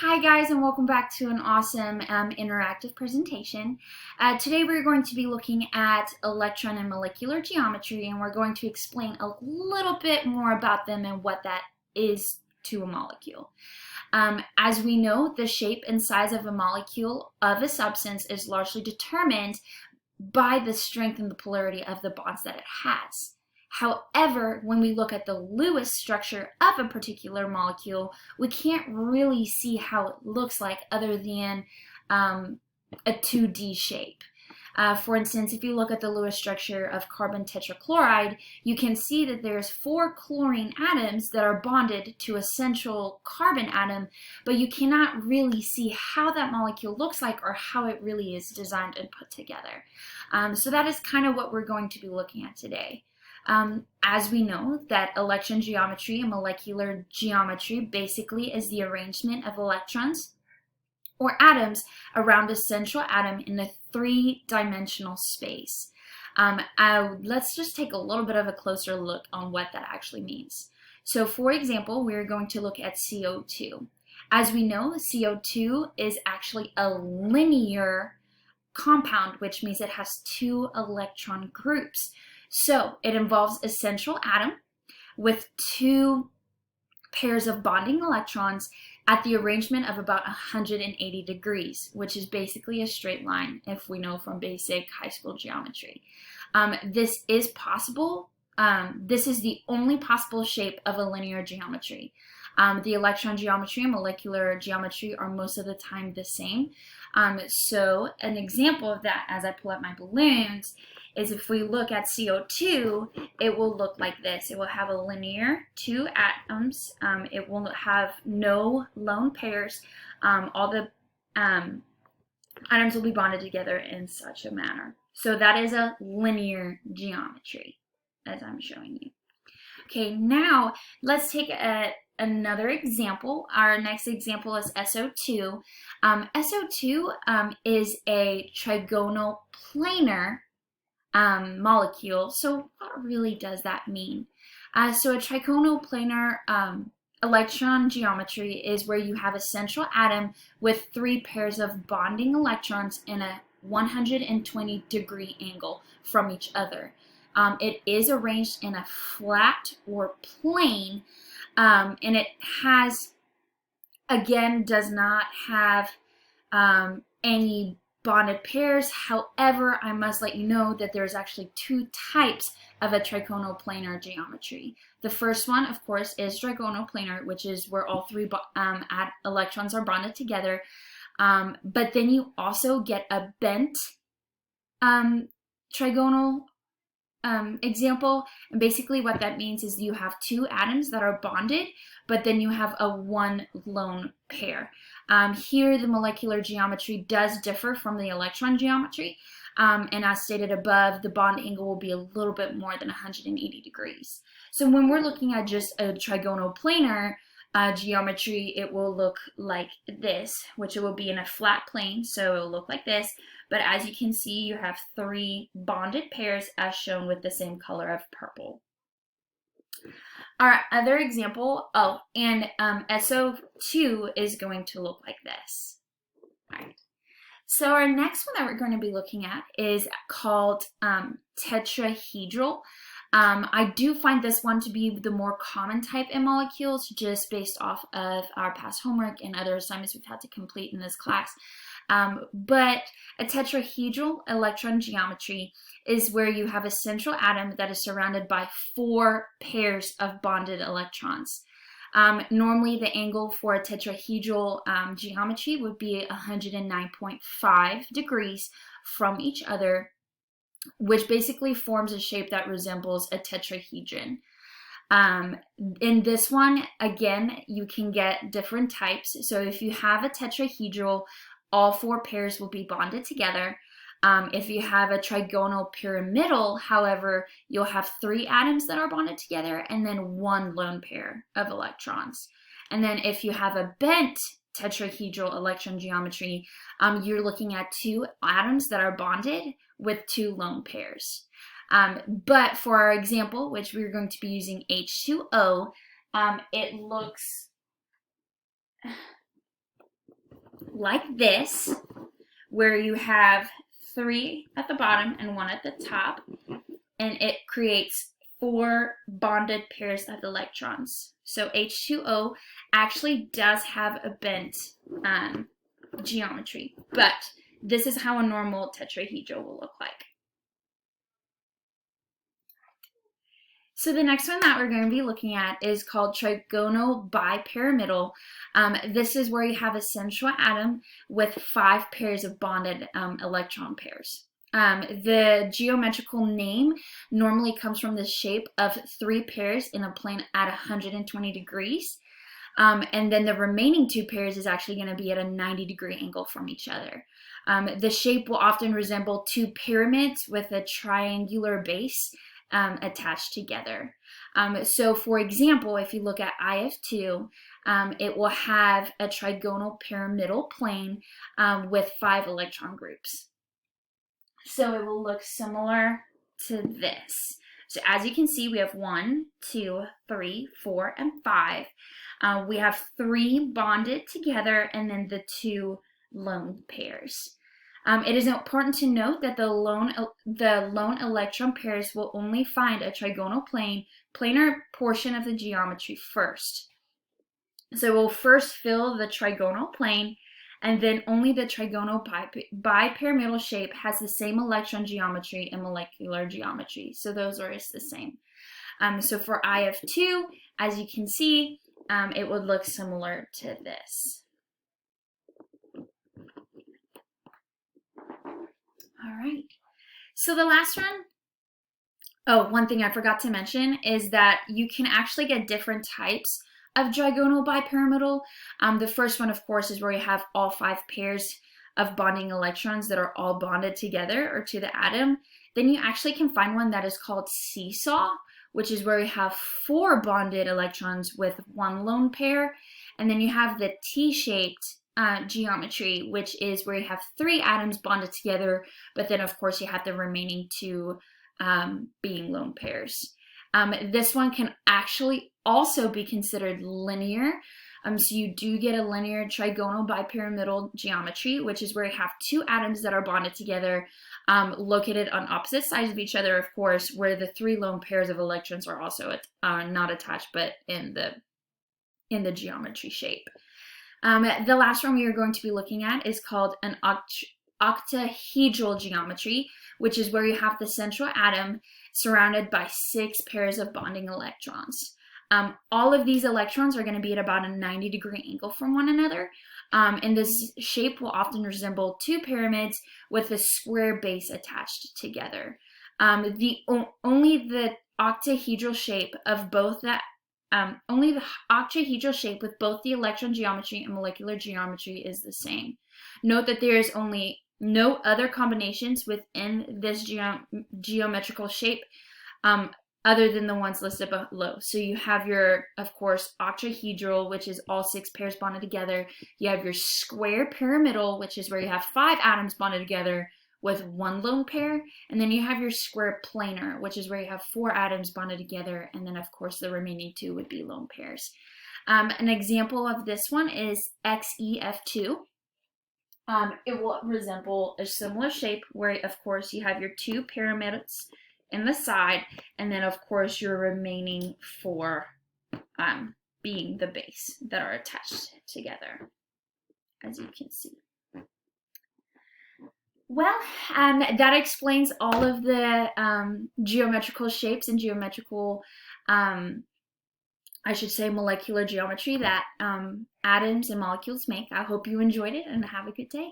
Hi guys, and welcome back to an awesome interactive presentation. Today we're going to be looking at electron and molecular geometry, and we're going to explain a little bit more about them and what that is to a molecule. As we know, the shape and size of a molecule of a substance is largely determined by the strength and the polarity of the bonds that it has. However, when we look at the Lewis structure of a particular molecule, we can't really see how it looks like other than a 2D shape. For instance, if you look at the Lewis structure of carbon tetrachloride, you can see that there's 4 chlorine atoms that are bonded to a central carbon atom, but you cannot really see how that molecule looks like or how it really is designed and put together. So that is kind of what we're going to be looking at today. As we know, that electron geometry and molecular geometry basically is the arrangement of electrons or atoms around a central atom in a 3-dimensional space. Let's just take a little bit of a closer look on what that actually means. So for example, we're going to look at CO2. As we know, CO2 is actually a linear compound, which means it has 2 electron groups. So it involves a central atom with 2 pairs of bonding electrons at the arrangement of about 180 degrees, which is basically a straight line if we know from basic high school geometry. This is possible. This is the only possible shape of a linear geometry. The electron geometry and molecular geometry are most of the time the same. So an example of that, as I pull up my balloons, is if we look at CO2, it will look like this. It will have a linear 2 atoms. It will have no lone pairs. All the atoms will be bonded together in such a manner. So that is a linear geometry, as I'm showing you. Okay, now let's take another example. Our next example is SO2. SO2 is a trigonal planar molecule. So what really does that mean? So a trigonal planar electron geometry is where you have a central atom with 3 pairs of bonding electrons in a 120-degree angle from each other. It is arranged in a flat or plane, and it has, again, does not have any bonded pairs. However, I must let you know that there's actually 2 types of a trigonal planar geometry. The first one, of course, is trigonal planar, which is where all 3 electrons are bonded together. But then you also get a bent trigonal example, and basically what that means is you have 2 atoms that are bonded, but then you have a 1 lone pair. Here the molecular geometry does differ from the electron geometry, and as stated above, the bond angle will be a little bit more than 180 degrees. So when we're looking at just a trigonal planar geometry, it will look like this, which it will be in a flat plane, so it will look like this. But as you can see, you have 3 bonded pairs as shown with the same color of purple. Our other example, and SO2 is going to look like this. All right. So our next one that we're going to be looking at is called tetrahedral. I do find this one to be the more common type in molecules, just based off of our past homework and other assignments we've had to complete in this class. But a tetrahedral electron geometry is where you have a central atom that is surrounded by 4 pairs of bonded electrons. Normally the angle for a tetrahedral geometry would be 109.5 degrees from each other, which basically forms a shape that resembles a tetrahedron. In this one, again, you can get different types. So if you have a tetrahedral, all 4 pairs will be bonded together. If you have a trigonal pyramidal, however, you'll have 3 atoms that are bonded together and then 1 lone pair of electrons. And then if you have a bent tetrahedral electron geometry, you're looking at 2 atoms that are bonded with 2 lone pairs. But for our example, which we're going to be using H2O, it looks like this, where you have 3 at the bottom and 1 at the top, and it creates 4 bonded pairs of electrons. So H2O actually does have a bent geometry, but this is how a normal tetrahedral will look like. So the next one that we're going to be looking at is called Trigonal Bipyramidal. This is where you have a central atom with 5 pairs of bonded electron pairs. The geometrical name normally comes from the shape of 3 pairs in a plane at 120 degrees. And then the remaining 2 pairs is actually going to be at a 90-degree angle from each other. The shape will often resemble 2 pyramids with a triangular base attached together. So for example, if you look at IF2, it will have a trigonal pyramidal plane with 5 electron groups. So it will look similar to this. So as you can see, we have 1, 2, 3, 4, and 5. We have 3 bonded together and then the 2 lone pairs. It is important to note that the lone electron pairs will only find a trigonal planar portion of the geometry first. So we'll first fill the trigonal plane, and then only the trigonal bipyramidal shape has the same electron geometry and molecular geometry. So those are the same. So for IF2, as you can see, it would look similar to this. All right, so the last one thing I forgot to mention is that you can actually get different types of trigonal bipyramidal. The first one, of course, is where you have all 5 pairs of bonding electrons that are all bonded together or to the atom. Then you actually can find one that is called seesaw, which is where you have 4 bonded electrons with 1 lone pair. And then you have the T-shaped geometry, which is where you have 3 atoms bonded together, but then of course you have the remaining 2 being lone pairs. This one can actually also be considered linear. So you do get a linear trigonal bipyramidal geometry, which is where you have 2 atoms that are bonded together, located on opposite sides of each other, of course, where the 3 lone pairs of electrons are also not attached, but in the geometry shape. The last one we are going to be looking at is called an octahedral geometry, which is where you have the central atom surrounded by 6 pairs of bonding electrons. All of these electrons are going to be at about a 90-degree angle from one another, and this shape will often resemble 2 pyramids with a square base attached together. Only the octahedral shape of both only the octahedral shape with both the electron geometry and molecular geometry is the same. Note that there is only no other combinations within this geometrical shape other than the ones listed below. So you have your, of course, octahedral, which is all 6 pairs bonded together. You have your square pyramidal, which is where you have 5 atoms bonded together with 1 lone pair, and then you have your square planar, which is where you have 4 atoms bonded together, and then of course the remaining 2 would be lone pairs. An example of this one is XEF2. It will resemble a similar shape where of course you have your 2 pyramids in the side, and then of course your remaining 4 being the base that are attached together, as you can see. Well, that explains all of the geometrical shapes and geometrical, I should say molecular geometry that atoms and molecules make. I hope you enjoyed it and have a good day.